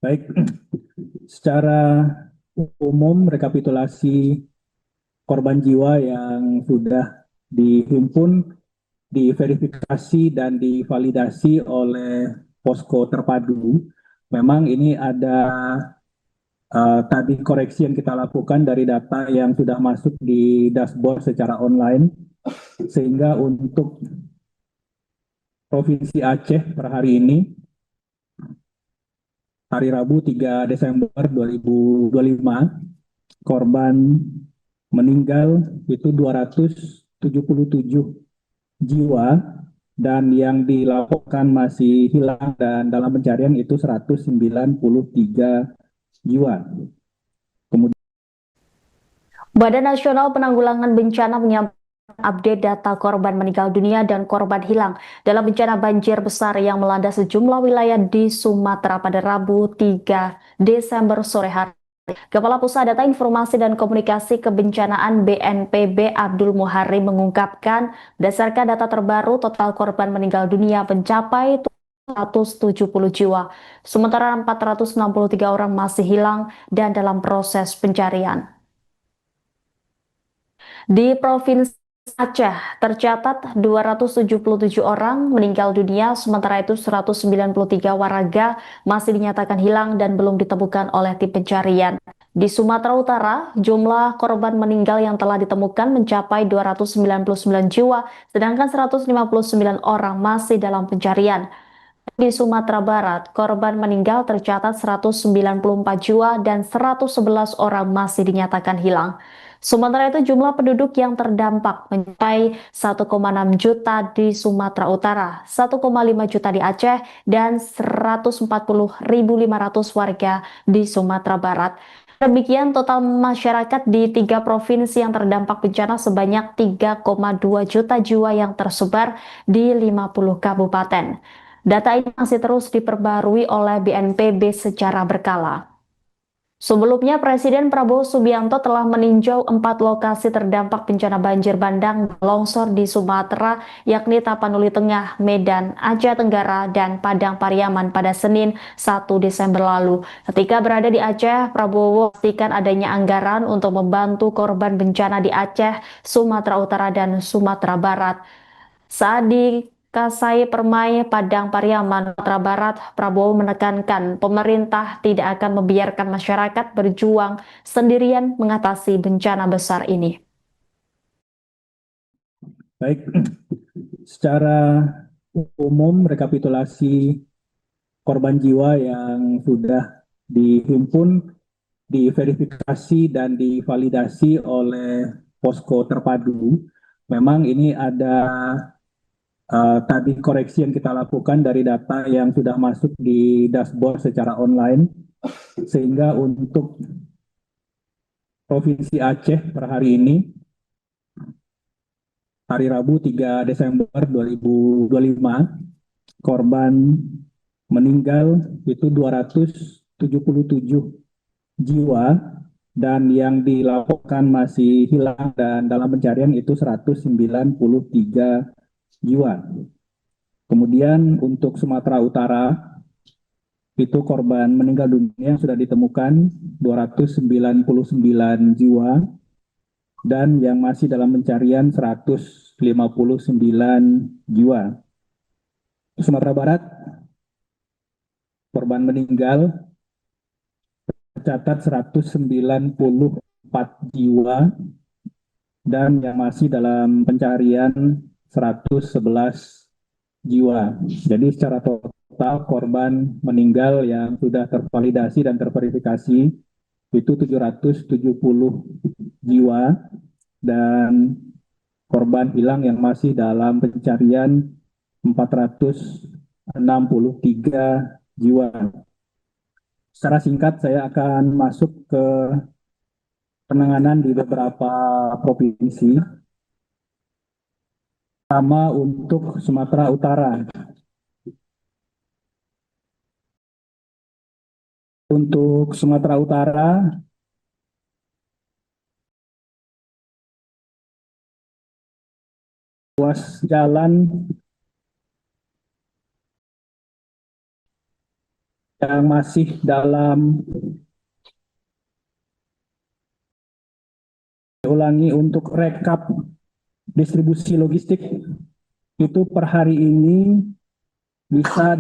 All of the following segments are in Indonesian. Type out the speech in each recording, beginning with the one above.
Baik, secara umum rekapitulasi korban jiwa yang sudah dihimpun, diverifikasi dan divalidasi oleh posko terpadu. Memang ini ada tadi koreksi yang kita lakukan dari data yang sudah masuk di dashboard secara online, sehingga untuk Provinsi Aceh per hari ini, hari Rabu 3 Desember 2025, korban meninggal itu 277 jiwa dan yang dilaporkan masih hilang dan dalam pencarian itu 193 jiwa. Kemudian Badan Nasional Penanggulangan Bencana menyampaikan update data korban meninggal dunia dan korban hilang dalam bencana banjir besar yang melanda sejumlah wilayah di Sumatera pada Rabu 3 Desember sore hari. Kepala Pusat Data Informasi dan Komunikasi Kebencanaan BNPB Abdul Muharri mengungkapkan, berdasarkan data terbaru total korban meninggal dunia mencapai 170 jiwa, sementara 463 orang masih hilang dan dalam proses pencarian. Di Provinsi Aceh tercatat 277 orang meninggal dunia, sementara itu 193 warga masih dinyatakan hilang dan belum ditemukan oleh tim pencarian. Di Sumatera Utara, jumlah korban meninggal yang telah ditemukan mencapai 299 jiwa, sedangkan 159 orang masih dalam pencarian. Di Sumatera Barat, korban meninggal tercatat 194 jiwa dan 111 orang masih dinyatakan hilang. Sementara itu jumlah penduduk yang terdampak mencapai 1,6 juta di Sumatera Utara, 1,5 juta di Aceh, dan 140.500 warga di Sumatera Barat. Demikian total masyarakat di 3 provinsi yang terdampak bencana sebanyak 3,2 juta jiwa yang tersebar di 50 kabupaten. Data ini masih terus diperbarui oleh BNPB secara berkala. Sebelumnya, Presiden Prabowo Subianto telah meninjau 4 lokasi terdampak bencana banjir bandang dan longsor di Sumatera, yakni Tapanuli Tengah, Medan, Aceh Tenggara, dan Padang Pariaman pada Senin 1 Desember lalu. Ketika berada di Aceh, Prabowo memastikan adanya anggaran untuk membantu korban bencana di Aceh, Sumatera Utara, dan Sumatera Barat. Saat di Kasai Permai, Padang Pariaman, Sumatera Barat, Prabowo menekankan pemerintah tidak akan membiarkan masyarakat berjuang sendirian mengatasi bencana besar ini. baik, secara umum rekapitulasi korban jiwa yang sudah dihimpun, diverifikasi dan divalidasi oleh posko terpadu. Memang ini ada tadi koreksi yang kita lakukan dari data yang sudah masuk di dashboard secara online, sehingga untuk Provinsi Aceh per hari ini, hari Rabu 3 Desember 2025, korban meninggal itu 277 jiwa dan yang dilaporkan masih hilang dan dalam pencarian itu 193 jiwa. Kemudian untuk Sumatera Utara, itu korban meninggal dunia yang sudah ditemukan 299 jiwa dan yang masih dalam pencarian 159 jiwa. Sumatera Barat, korban meninggal tercatat 194 jiwa dan yang masih dalam pencarian 111 jiwa. Jadi secara total korban meninggal yang sudah tervalidasi dan terverifikasi itu 770 jiwa dan korban hilang yang masih dalam pencarian 463 jiwa. Secara singkat saya akan masuk ke penanganan di beberapa provinsi. Pertama untuk Sumatera Utara. Untuk Sumatera Utara, ruas jalan yang masih dalam ulangi untuk rekap distribusi logistik itu per hari ini bisa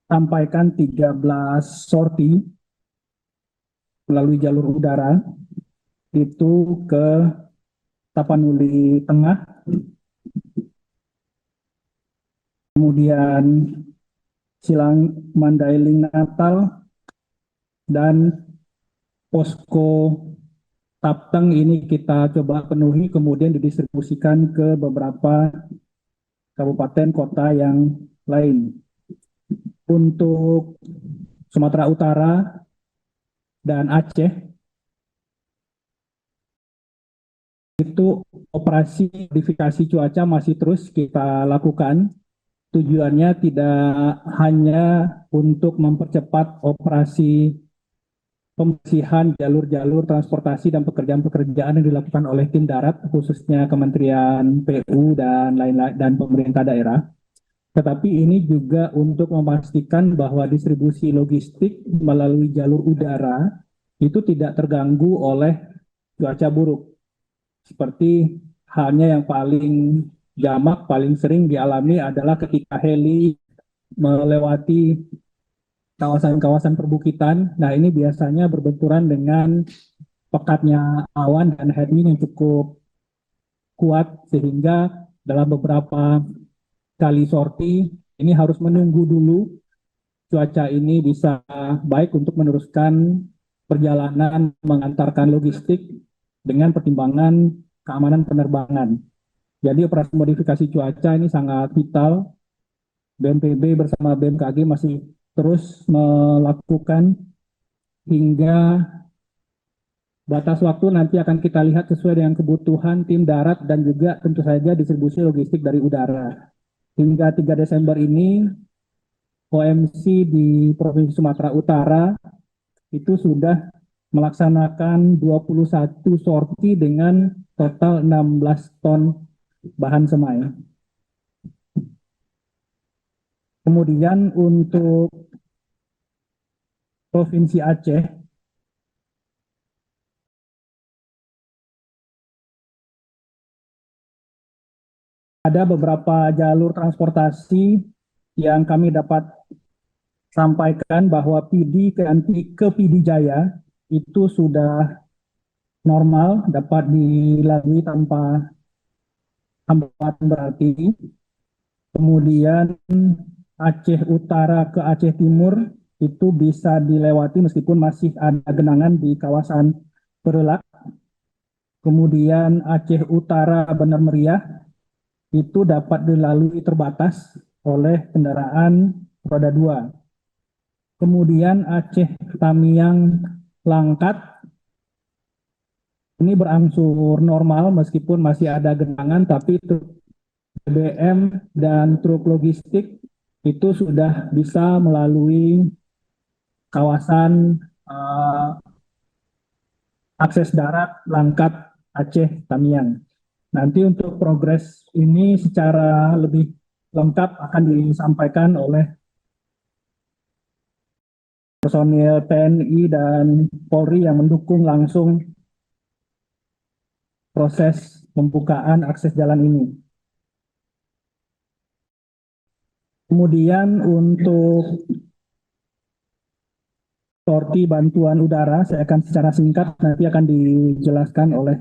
disampaikan 13 sorti melalui jalur udara itu ke Tapanuli Tengah, kemudian Silang Mandailing Natal, dan posko Tapteng ini kita coba penuhi, kemudian didistribusikan ke beberapa kabupaten kota yang lain. Untuk Sumatera Utara dan Aceh, itu operasi modifikasi cuaca masih terus kita lakukan. Tujuannya tidak hanya untuk mempercepat operasi pembersihan jalur-jalur transportasi dan pekerjaan-pekerjaan yang dilakukan oleh tim darat, khususnya Kementerian PU dan lain-lain dan pemerintah daerah. Tetapi ini juga untuk memastikan bahwa distribusi logistik melalui jalur udara itu tidak terganggu oleh cuaca buruk. Seperti halnya yang paling jamak, paling sering dialami adalah ketika heli melewati kawasan-kawasan perbukitan. Nah, ini biasanya berbenturan dengan pekatnya awan dan head wind yang cukup kuat, sehingga dalam beberapa kali sorti ini harus menunggu dulu cuaca ini bisa baik untuk meneruskan perjalanan mengantarkan logistik dengan pertimbangan keamanan penerbangan. Jadi operasi modifikasi cuaca ini sangat vital. BNPB bersama BMKG masih terus melakukan hingga batas waktu nanti akan kita lihat sesuai dengan kebutuhan tim darat dan juga tentu saja distribusi logistik dari udara. Hingga 3 Desember ini, OMC di Provinsi Sumatera Utara itu sudah melaksanakan 21 sorti dengan total 16 ton bahan semai. Kemudian untuk Provinsi Aceh, ada beberapa jalur transportasi yang kami dapat sampaikan bahwa PD ke PD Jaya itu sudah normal, dapat dilalui tanpa hambatan berarti. Kemudian Aceh Utara ke Aceh Timur itu bisa dilewati meskipun masih ada genangan di kawasan Perelak. Kemudian Aceh Utara Benar Meriah itu dapat dilalui terbatas oleh kendaraan roda 2. Kemudian Aceh Tamiang Langkat ini berangsur normal meskipun masih ada genangan, tapi truk BBM dan truk logistik itu sudah bisa melalui kawasan akses darat Langkat Aceh Tamiang. Nanti untuk progres ini secara lebih lengkap akan disampaikan oleh personil TNI dan Polri yang mendukung langsung proses pembukaan akses jalan ini. Kemudian untuk sorti bantuan udara, saya akan secara singkat nanti akan dijelaskan oleh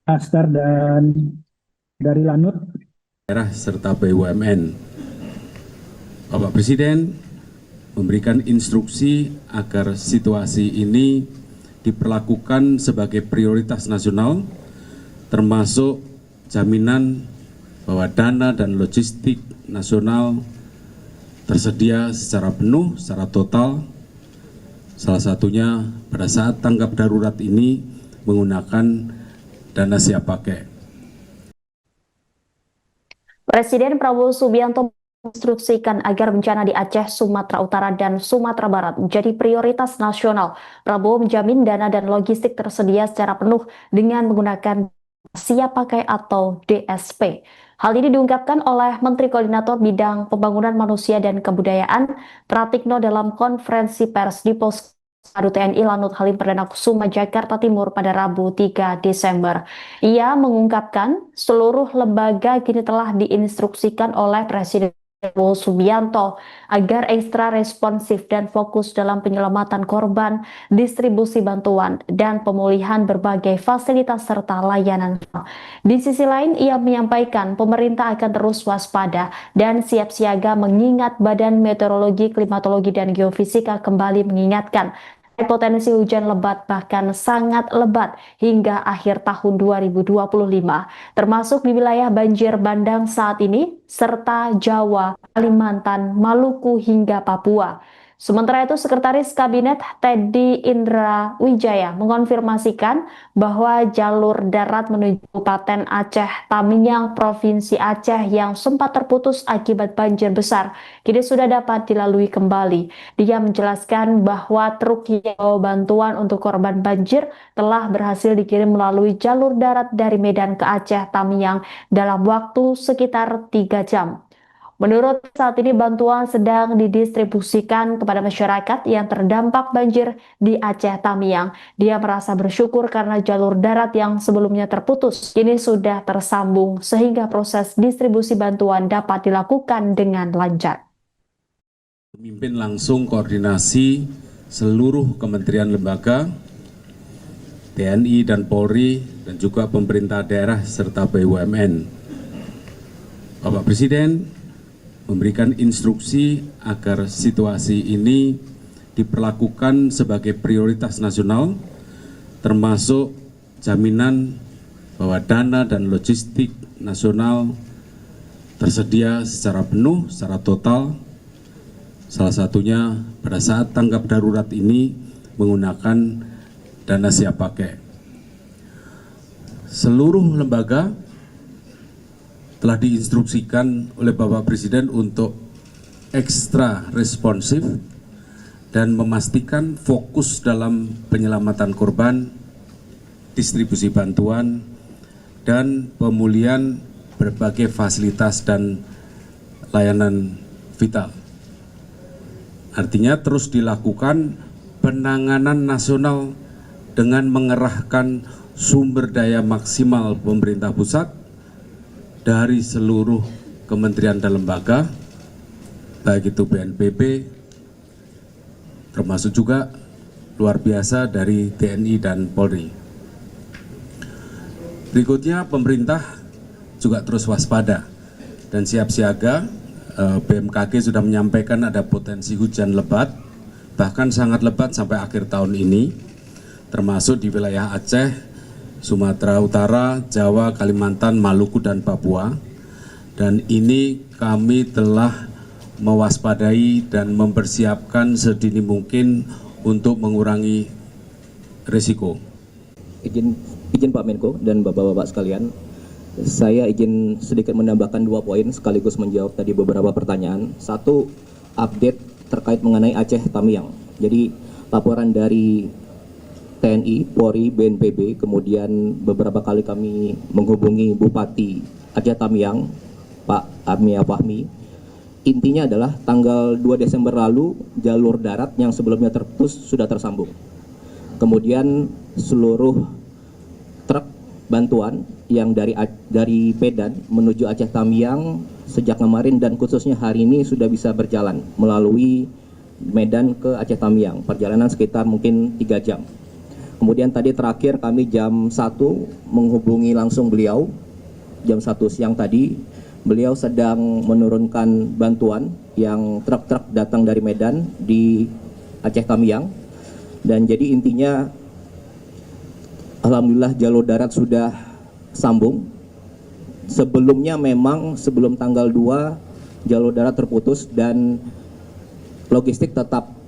Aster dan dari Lanut. Daerah serta BUMN. Bapak Presiden memberikan instruksi agar situasi ini diperlakukan sebagai prioritas nasional, termasuk jaminan bahwa dana dan logistik nasional tersedia secara penuh, secara total. Salah satunya pada saat tanggap darurat ini menggunakan dana siap pakai. Presiden Prabowo Subianto menginstruksikan agar bencana di Aceh, Sumatera Utara, dan Sumatera Barat menjadi prioritas nasional. Prabowo menjamin dana dan logistik tersedia secara penuh dengan menggunakan siap pakai atau DSP. Hal ini diungkapkan oleh Menteri Koordinator Bidang Pembangunan Manusia dan Kebudayaan Pratikno dalam konferensi pers di Poskadu TNI Lanut Halim Perdana Kusuma, Jakarta Timur pada Rabu 3 Desember. Ia mengungkapkan seluruh lembaga kini telah diinstruksikan oleh Presiden Prabowo Subianto agar ekstra responsif dan fokus dalam penyelamatan korban, distribusi bantuan, dan pemulihan berbagai fasilitas serta layanan. Di sisi lain, ia menyampaikan pemerintah akan terus waspada dan siap siaga mengingat Badan Meteorologi, Klimatologi, dan Geofisika kembali mengingatkan potensi hujan lebat bahkan sangat lebat hingga akhir tahun 2025, termasuk di wilayah banjir bandang saat ini, serta Jawa, Kalimantan, Maluku, hingga Papua. Sementara itu, Sekretaris Kabinet Teddy Indra Wijaya mengonfirmasikan bahwa jalur darat menuju Kabupaten Aceh Tamiang, Provinsi Aceh yang sempat terputus akibat banjir besar, kini sudah dapat dilalui kembali. Dia menjelaskan bahwa truk yang membawa bantuan untuk korban banjir telah berhasil dikirim melalui jalur darat dari Medan ke Aceh Tamiang dalam waktu sekitar 3 jam. Menurut saat ini bantuan sedang didistribusikan kepada masyarakat yang terdampak banjir di Aceh Tamiang. Dia merasa bersyukur karena jalur darat yang sebelumnya terputus kini sudah tersambung sehingga proses distribusi bantuan dapat dilakukan dengan lancar. Memimpin langsung koordinasi seluruh kementerian lembaga, TNI dan Polri, dan juga pemerintah daerah serta BUMN. Bapak Presiden memberikan instruksi agar situasi ini diperlakukan sebagai prioritas nasional, termasuk jaminan bahwa dana dan logistik nasional tersedia secara penuh, secara total. Salah satunya pada saat tanggap darurat ini menggunakan dana siap pakai. Seluruh lembaga telah diinstruksikan oleh Bapak Presiden untuk ekstra responsif dan memastikan fokus dalam penyelamatan korban, distribusi bantuan, dan pemulihan berbagai fasilitas dan layanan vital. Artinya terus dilakukan penanganan nasional dengan mengerahkan sumber daya maksimal pemerintah pusat dari seluruh kementerian dan lembaga, baik itu BNPB, termasuk juga luar biasa dari TNI dan Polri. Berikutnya, pemerintah juga terus waspada dan siap siaga. BMKG sudah menyampaikan ada potensi hujan lebat, bahkan sangat lebat sampai akhir tahun ini, termasuk di wilayah Aceh, Sumatera Utara, Jawa, Kalimantan, Maluku, dan Papua. Dan ini kami telah mewaspadai dan mempersiapkan sedini mungkin untuk mengurangi risiko. Izin Pak Menko dan Bapak-Bapak sekalian, saya izin sedikit menambahkan 2 poin sekaligus menjawab tadi beberapa pertanyaan. Satu, update terkait mengenai Aceh Tamiang. Jadi laporan dari TNI, Polri, BNPB, kemudian beberapa kali kami menghubungi Bupati Aceh Tamiang, Pak Amia Fahmi. Intinya adalah tanggal 2 Desember lalu jalur darat yang sebelumnya terputus sudah tersambung. Kemudian seluruh truk bantuan yang dari Medan menuju Aceh Tamiang sejak kemarin dan khususnya hari ini sudah bisa berjalan melalui Medan ke Aceh Tamiang. Perjalanan sekitar mungkin 3 jam. Kemudian tadi terakhir kami jam 1 menghubungi langsung beliau, jam 1 siang tadi, beliau sedang menurunkan bantuan yang truk-truk datang dari Medan di Aceh Tamiang. Dan jadi intinya, alhamdulillah jalur darat sudah sambung. Sebelumnya memang sebelum tanggal 2 jalur darat terputus dan logistik tetap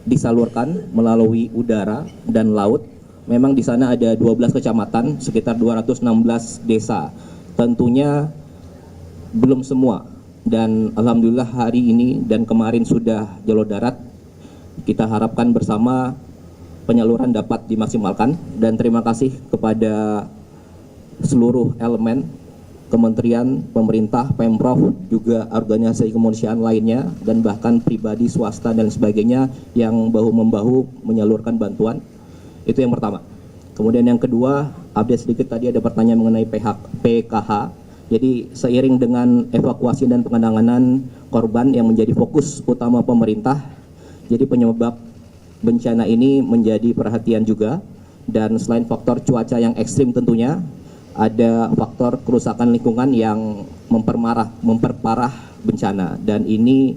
disalurkan melalui udara dan laut. Memang di sana ada 12 kecamatan, sekitar 216 desa. Tentunya belum semua. Dan alhamdulillah hari ini dan kemarin sudah jalur darat. Kita harapkan bersama penyaluran dapat dimaksimalkan. Dan terima kasih kepada seluruh elemen kementerian, pemerintah, Pemprov, juga organisasi kemanusiaan lainnya, dan bahkan pribadi, swasta, dan sebagainya yang bahu-membahu menyalurkan bantuan. Itu yang pertama. Kemudian yang kedua, update sedikit, tadi ada pertanyaan mengenai PKH. Jadi seiring dengan evakuasi dan penanganan korban yang menjadi fokus utama pemerintah, jadi penyebab bencana ini menjadi perhatian juga. Dan selain faktor cuaca yang ekstrim tentunya, ada faktor kerusakan lingkungan yang memperparah bencana, dan ini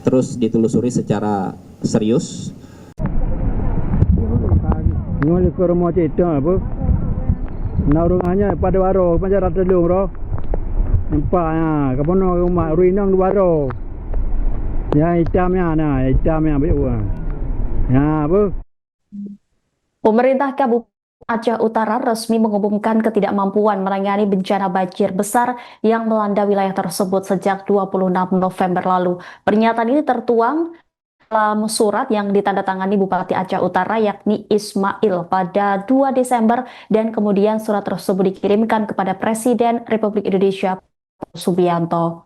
terus ditelusuri secara serius. Ngol ko mo cito apa? Naurungannya pada waro panjar telung ro. Nampak kapono rumah ruinang waro. Ya hitamnya bewa. Ya apa? Pemerintah Kabupaten Aceh Utara resmi mengumumkan ketidakmampuan menangani bencana banjir besar yang melanda wilayah tersebut sejak 26 November lalu. Pernyataan ini tertuang dalam surat yang ditandatangani Bupati Aceh Utara yakni Ismail pada 2 Desember dan kemudian surat tersebut dikirimkan kepada Presiden Republik Indonesia Subianto.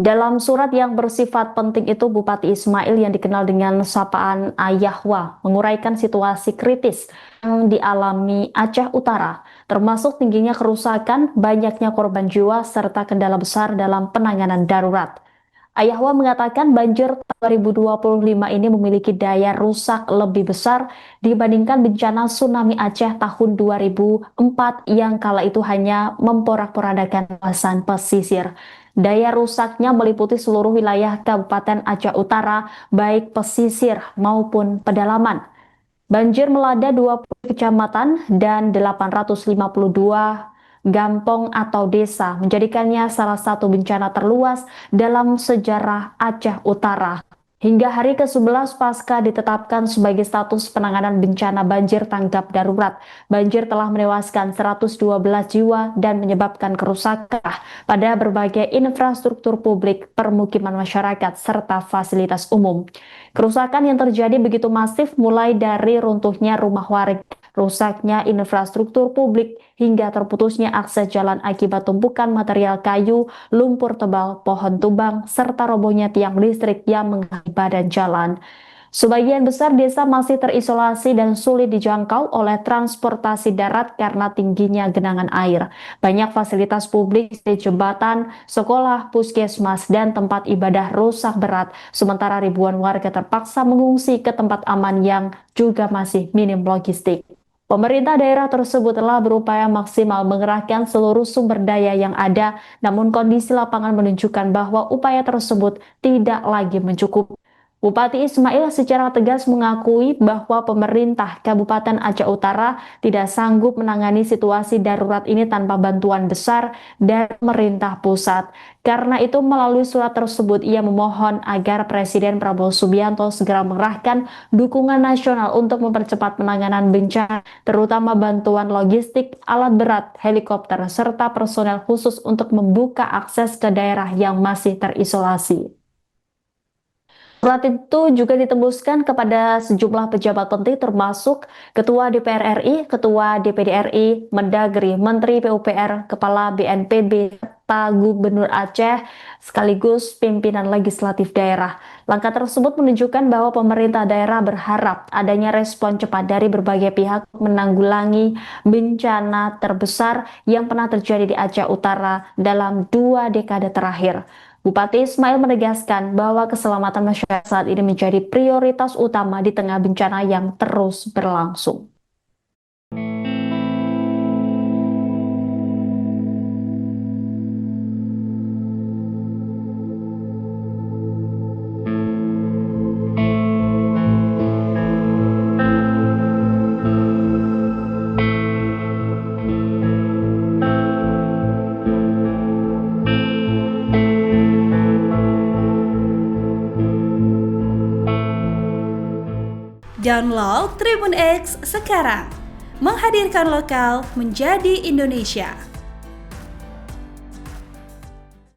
Dalam surat yang bersifat penting itu, Bupati Ismail yang dikenal dengan sapaan Ayahwa menguraikan situasi kritis yang dialami Aceh Utara, termasuk tingginya kerusakan, banyaknya korban jiwa, serta kendala besar dalam penanganan darurat. Ayahwa mengatakan banjir 2025 ini memiliki daya rusak lebih besar dibandingkan bencana tsunami Aceh tahun 2004 yang kala itu hanya memporak-porandakan kawasan pesisir. Daya rusaknya meliputi seluruh wilayah Kabupaten Aceh Utara, baik pesisir maupun pedalaman. Banjir melanda 20 kecamatan dan 852 gampong atau desa, menjadikannya salah satu bencana terluas dalam sejarah Aceh Utara. Hingga hari ke-11 pasca ditetapkan sebagai status penanganan bencana banjir tanggap darurat, banjir telah menewaskan 112 jiwa dan menyebabkan kerusakan pada berbagai infrastruktur publik, permukiman masyarakat, serta fasilitas umum. Kerusakan yang terjadi begitu masif mulai dari runtuhnya rumah warga, rusaknya infrastruktur publik, hingga terputusnya akses jalan akibat tumpukan material kayu, lumpur tebal, pohon tumbang, serta robohnya tiang listrik yang menghalangi badan jalan. Sebagian besar desa masih terisolasi dan sulit dijangkau oleh transportasi darat karena tingginya genangan air. Banyak fasilitas publik seperti jembatan, sekolah, puskesmas, dan tempat ibadah rusak berat, sementara ribuan warga terpaksa mengungsi ke tempat aman yang juga masih minim logistik. Pemerintah daerah tersebut telah berupaya maksimal mengerahkan seluruh sumber daya yang ada, namun kondisi lapangan menunjukkan bahwa upaya tersebut tidak lagi mencukupi. Bupati Ismail secara tegas mengakui bahwa pemerintah Kabupaten Aceh Utara tidak sanggup menangani situasi darurat ini tanpa bantuan besar dari pemerintah pusat. Karena itu, melalui surat tersebut, ia memohon agar Presiden Prabowo Subianto segera mengerahkan dukungan nasional untuk mempercepat penanganan bencana, terutama bantuan logistik, alat berat, helikopter, serta personel khusus untuk membuka akses ke daerah yang masih terisolasi. Surat itu juga ditembuskan kepada sejumlah pejabat penting termasuk Ketua DPR RI, Ketua DPD RI, Mendagri, Menteri PUPR, Kepala BNPB, serta Gubernur Aceh, sekaligus pimpinan legislatif daerah. Langkah tersebut menunjukkan bahwa pemerintah daerah berharap adanya respon cepat dari berbagai pihak menanggulangi bencana terbesar yang pernah terjadi di Aceh Utara dalam 2 dekade terakhir. Bupati Ismail menegaskan bahwa keselamatan masyarakat saat ini menjadi prioritas utama di tengah bencana yang terus berlangsung. Download Tribun X sekarang, menghadirkan lokal menjadi Indonesia.